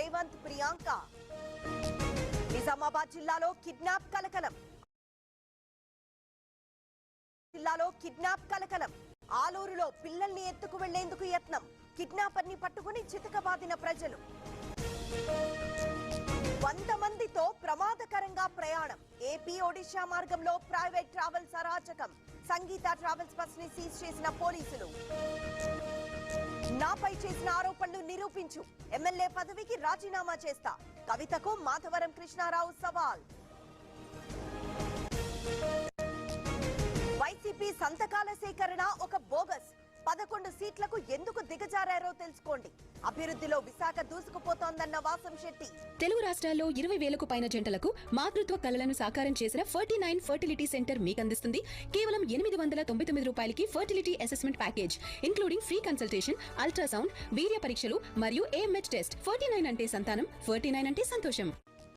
రేవంత్ ప్రియాంక. నిజామాబాద్ జిల్లాలో కిడ్నాప్ కలకలం. ఆలూరులో పిల్లల్ని ఎత్తుకు వెళ్లేందుకు యత్నం. కిడ్నాపర్ని పట్టుకుని చితకబాదిన ప్రజలు. 100 మందితో ప్రమాదకరంగా ప్రయాణం. ఏపీ ఒడిశా మార్గంలో ప్రైవేట్ ట్రావెల్స్ అరాచకం. సంగీత ట్రావెల్స్ బస్ ని సీజ్ చేసిన పోలీసులు. నాపై చేసిన ఆరోపణలు నిరూపించు. ఎమ్మెల్యే పదవికి రాజీనామా చేస్తా. కవితకు మాధవరం కృష్ణారావు సవాల్. వైసీపీ సంతకాల సేకరణ ఒక బోగస్. 11 సీట్లకు ఎందుకు దిగజారారో తెలుసుకోండి. అభివృద్ధిలో విశాఖ దూసుకుపోతోందన్న వాసం శెట్టి. తెలుగు రాష్ట్రాల్లో 20,000కు పైన జంటలకు మాతృత్వ కలలను సాకారం చేసిన 49 ఫర్టిలిటీ సెంటర్ మీకు అందిస్తుంది. కేవలం 899 రూపాయలకి fertility assessment package, including free consultation, ultrasound, వీర్య పరీక్షలు మరియు AMH టెస్ట్. 49 అంటే సంతానం, 49 అంటే సంతోషం.